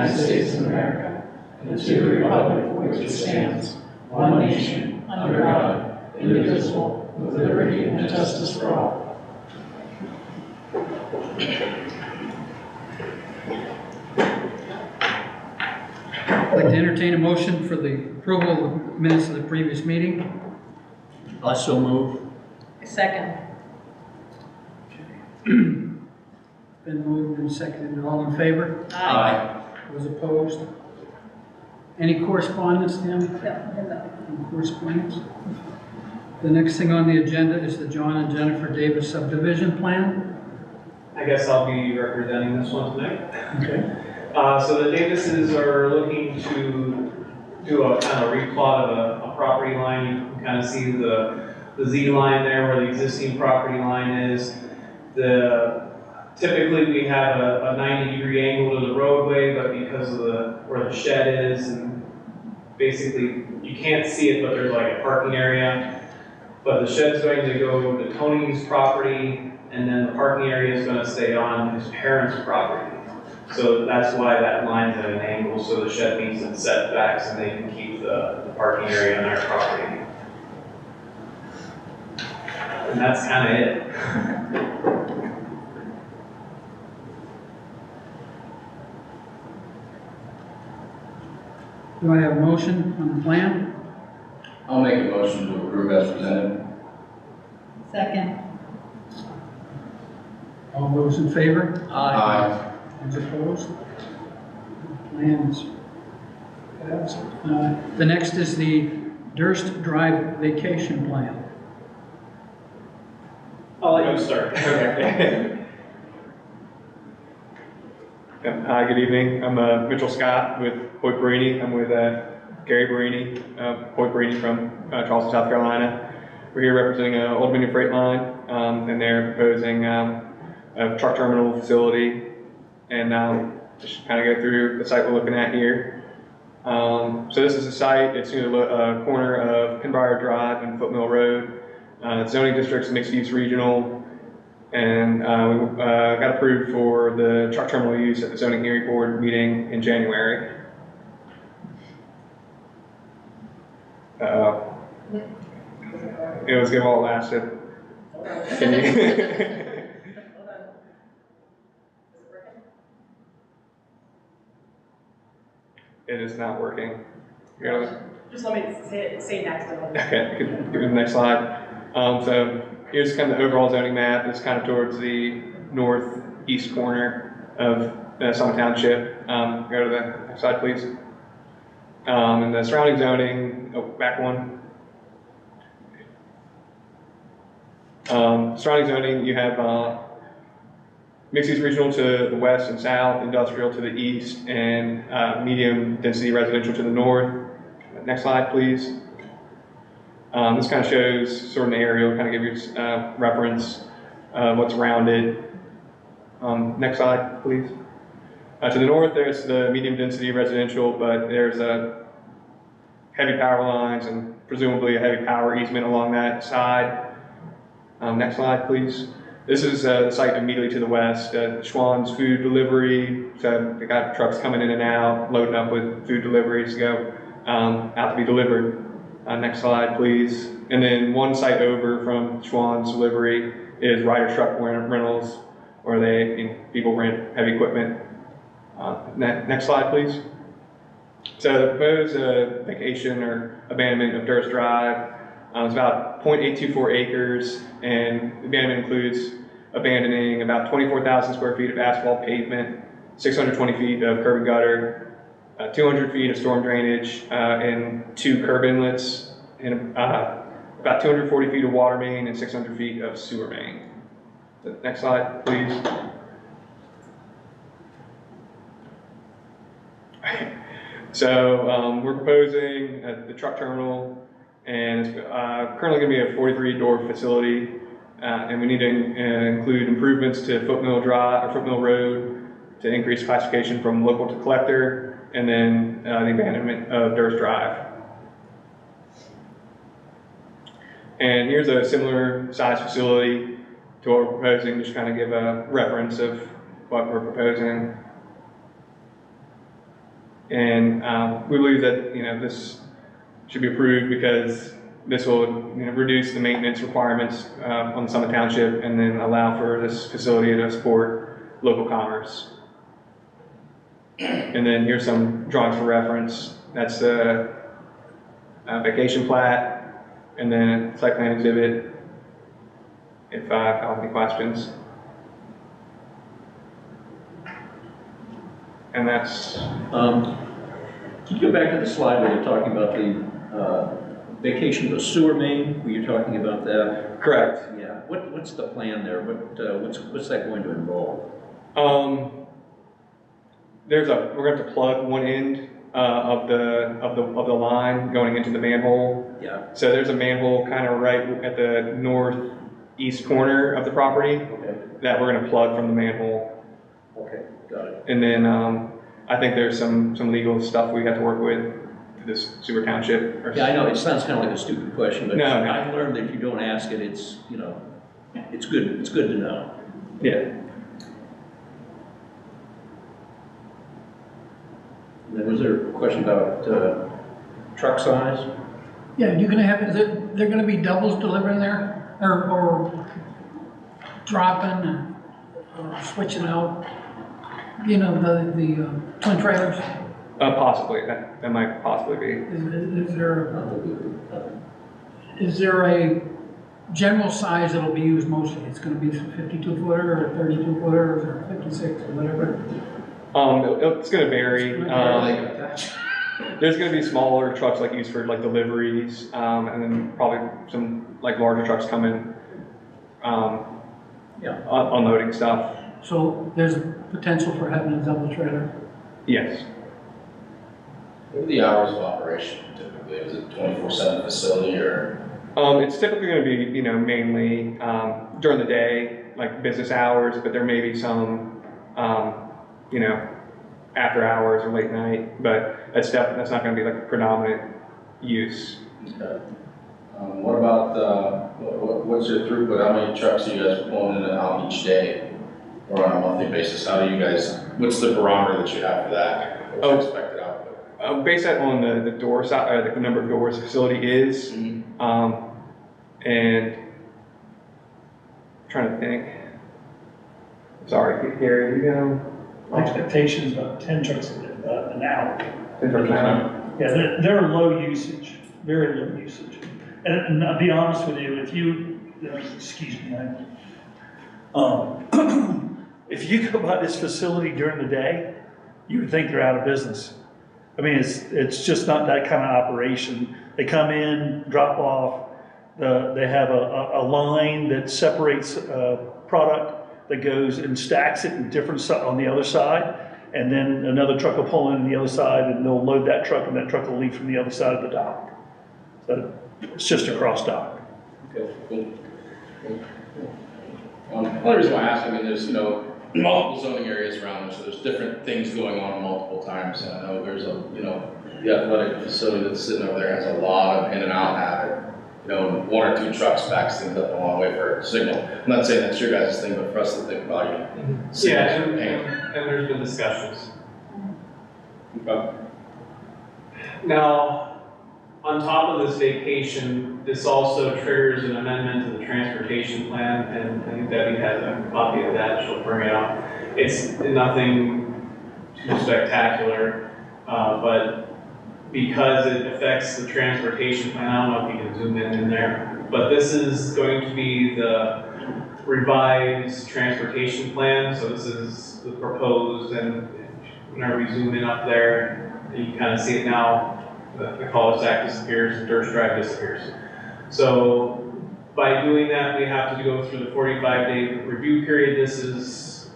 United States of America and to the republic for which it stands, one nation, under God, indivisible, with liberty and justice for all. I'd like to entertain a motion for the approval of the minutes of the previous meeting. I so move. Second. Been moved and seconded. All in favor? Aye. Those opposed? Any correspondence, Tim? No. Any correspondence? The next thing on the agenda is the John and Jennifer Davis subdivision plan. I guess I'll be representing this one tonight. Okay. So the Davises are looking to do a kind of replot of a property line. You can kind of see the Z line there where the existing property line is. Typically we have a 90-degree angle to the roadway, but because of where the shed is, and basically you can't see it, but there's like a parking area. But the shed's going to go to Tony's property, and then the parking area is going to stay on his parents' property. So that's why that line's at an angle, so the shed meets its setbacks and they can keep the parking area on their property. And that's kind of it. Do I have a motion on the plan? I'll make a motion to approve as presented. Second. All those in favor? Aye. Those opposed? Plans passed. The next is the Durst Drive vacation plan. I'll let you start. Okay. Hi, good evening. I'm Mitchell Scott with Hoyt Barini. I'm with Gary Barini, Hoyt Barini from Charleston, South Carolina. We're here representing Old Dominion Freight Line, and they're proposing a truck terminal facility, and just kind of go through the site we're looking at here. So this is the site. It's near the corner of Pinbrier Drive and Footmill Road. Zoning district's mixed use regional, and we got approved for the truck terminal use at the zoning hearing board meeting in January. It was good while it lasted. Can you? It is not working. Just let me say next. Okay, you can do the next slide. So here's kind of the overall zoning map. It's kind of towards the northeast corner of Summit Township. Go to the next slide, please. And the surrounding zoning, back one. Surrounding zoning, you have mixed use regional to the west and south, industrial to the east, and medium density residential to the north. Next slide, please. This kind of shows sort of an aerial, kind of give you reference what's around it. Next slide, please. To the north, there's the medium density residential, but there's heavy power lines and presumably a heavy power easement along that side. Next slide, please. This is the site immediately to the west, Schwann's Food Delivery. So they got trucks coming in and out, loading up with food deliveries to go out to be delivered. Next slide, please. And then one site over from Schwann's Delivery is Ryder Truck Rentals, where people rent heavy equipment. Next slide, please. So the proposed vacation or abandonment of Durst Drive is about 0.824 acres, and the abandonment includes abandoning about 24,000 square feet of asphalt pavement, 620 feet of curb and gutter, 200 feet of storm drainage, and 2 curb inlets, and about 240 feet of water main and 600 feet of sewer main. The next slide, please. So we're proposing the truck terminal, and it's currently going to be a 43-door facility, and we need to include improvements to Footmill Drive or Footmill Road to increase classification from local to collector, and then the abandonment of Durst Drive. And here's a similar size facility to what we're proposing, just kind of give a reference of what we're proposing. And we believe that, this should be approved because this will, reduce the maintenance requirements on Summit Township and then allow for this facility to support local commerce. And then here's some drawings for reference. That's the vacation plat, and then site plan exhibit, if I have any questions. And that's... Can you go back to the slide where you're talking about the vacation of a sewer main? Were you talking about that? correct. Yeah. What's the plan there? What's that going to involve? We're going to have to plug one end of the line going into the manhole. Yeah. So there's a manhole kind of right at the northeast corner of the property Okay. that we're going to plug from the manhole. Okay. Got it. And then I think there's some legal stuff we have to work with this Summit Township. Yeah, I know it sounds kind of like a stupid question, but No. I've learned that if you don't ask it, it's it's good. It's good to know. Yeah. And then was there a question about truck size? Yeah, you're gonna have, they're gonna be doubles delivering there, or dropping and switching out, the twin trailers? Possibly. That might possibly be. Is there a general size that'll be used mostly? It's gonna be 52 footer or 32 footer or 56 or whatever? It's going to vary. There's going to be smaller trucks like used for like deliveries, and then probably some like larger trucks coming, unloading stuff. So there's a potential for having a double trailer? Yes. What are the hours of operation typically? Is it 24/7 facility or? It's typically going to be, mainly during the day, like business hours, but there may be some, after hours or late night, but that's not going to be like predominant use. Okay. What about what's your throughput? How many trucks are you guys pulling in and out each day, or on a monthly basis? How do you guys? What's the barometer that you have for that? What's your expected output? Based on the door size, the number of doors the facility is, and I'm trying to think. Sorry, Gary, you go. Expectation is about 10 trucks an hour. 10 trucks an hour. Yeah, they're low usage, very low usage. And I'll be honest with you, excuse me, man. If you go by this facility during the day, you would think they're out of business. I mean, it's just not that kind of operation. They come in, drop off, they have a line that separates product that goes and stacks it in different on the other side, and then another truck will pull in on the other side, and they'll load that truck, and that truck will leave from the other side of the dock. So it's just a cross dock. Okay, cool. Only reason why I ask, there's multiple zoning areas around there, so there's different things going on multiple times. And I know there's the athletic facility that's sitting over there has a lot of in and out habit. One or two trucks backs things up a long way for a signal. I'm not saying that's your guys' thing, but for us to think about Yeah, and there's been discussions. Okay. Now, on top of this vacation, this also triggers an amendment to the transportation plan, and I think Debbie has a copy of that, she'll bring it up. It's nothing too spectacular, but because it affects the transportation plan, I don't know if you can zoom in there, but this is going to be the revised transportation plan, so this is the proposed, and whenever we zoom in up there, you can kind of see it now, the cul-de-sac disappears, the dirt drive disappears. So by doing that, we have to go through the 45-day review period. This is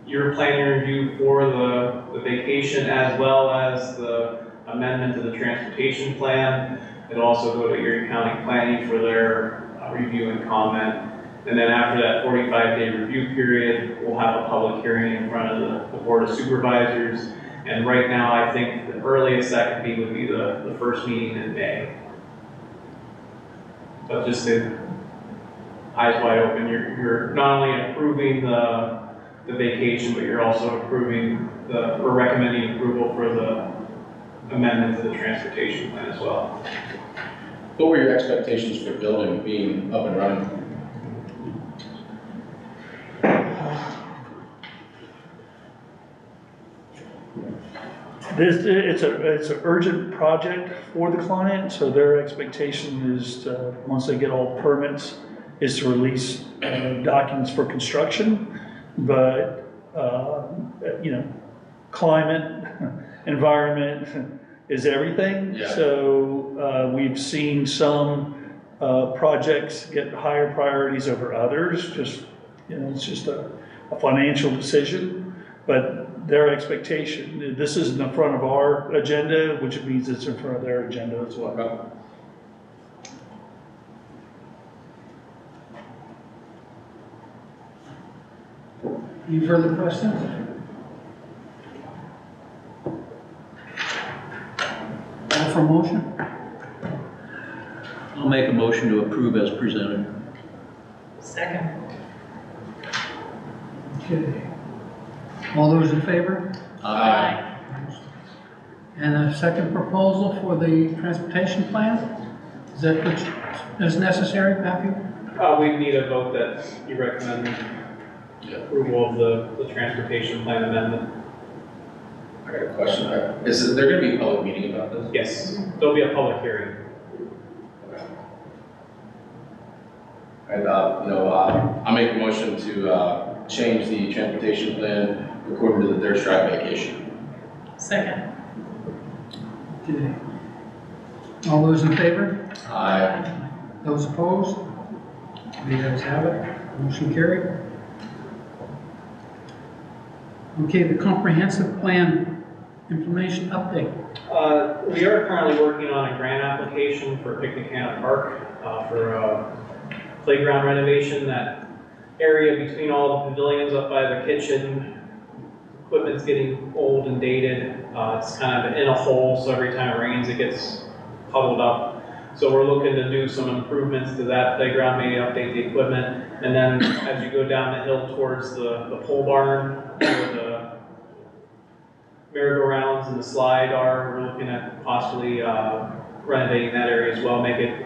your planning review for the vacation as well as the amendment to the transportation plan. It'll also go to Erie County Planning for their review and comment. And then after that 45-day review period, we'll have a public hearing in front of the Board of Supervisors. And right now, I think the earliest that could be would be the first meeting in May. But just to eyes wide open, you're not only approving the vacation, but you're also approving or recommending approval for the amendment to the transportation plan as well. What were your expectations for the building being up and running? It's an urgent project for the client, so their expectation is to, once they get all permits, is to release documents for construction. But, you know, climate, environment is everything. Yeah. So we've seen some projects get higher priorities over others, just, you know, it's just a financial decision. But their expectation, this is in the front of our agenda, which means it's in front of their agenda as well. Okay. Any further questions? Call for motion? I'll make a motion to approve as presented. Second. Okay. All those in favor? Aye. And a second proposal for the transportation plan? Is that what is necessary, Matthew? We need a vote that you recommend Yeah. approval of the transportation plan amendment. I got a question. Is there gonna be a public meeting about this? Yes, there'll be a public hearing. And, I'll make a motion to, change the transportation plan according to the third strike vacation. Second. Okay. All those in favor? Aye. Those opposed? The ayes have it. Motion carried. Okay, the comprehensive plan information update. We are currently working on a grant application for Picnic Hannah Park for playground renovation. That area between all the pavilions up by the kitchen, equipment's getting old and dated. It's kind of in a hole, so every time it rains it gets puddled up. So we're looking to do some improvements to that playground, maybe update the equipment. And then as you go down the hill towards the pole barn, where the merry-go-rounds and the slide are, we're looking at possibly renovating that area as well, make it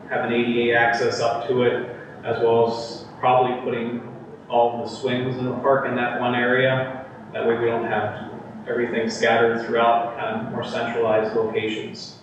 have an ADA access up to it, as well as probably putting all of the swings in the park in that one area. That way we don't have everything scattered throughout, kind of more centralized locations.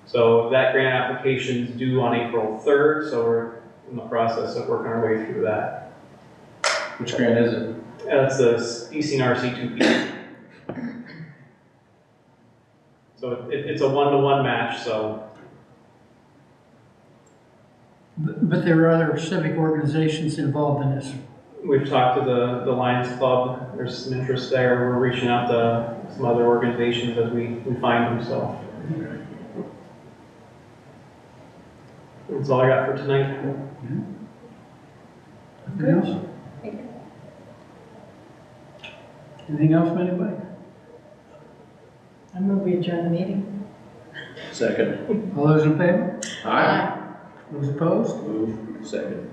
So that grant application is due on April 3rd, so we're in the process of working our way through that. Which grant is it? That's the DCNRC 2P. So it's a one-to-one match, so. But there are other civic organizations involved in this. We've talked to the Lions Club, there's some interest there, we're reaching out to some other organizations as we find them, so. That's all I got for tonight. Anything else? Anything else from anybody? I move we adjourn the meeting. Second. All those in favor? Aye. Those opposed? Move. Second.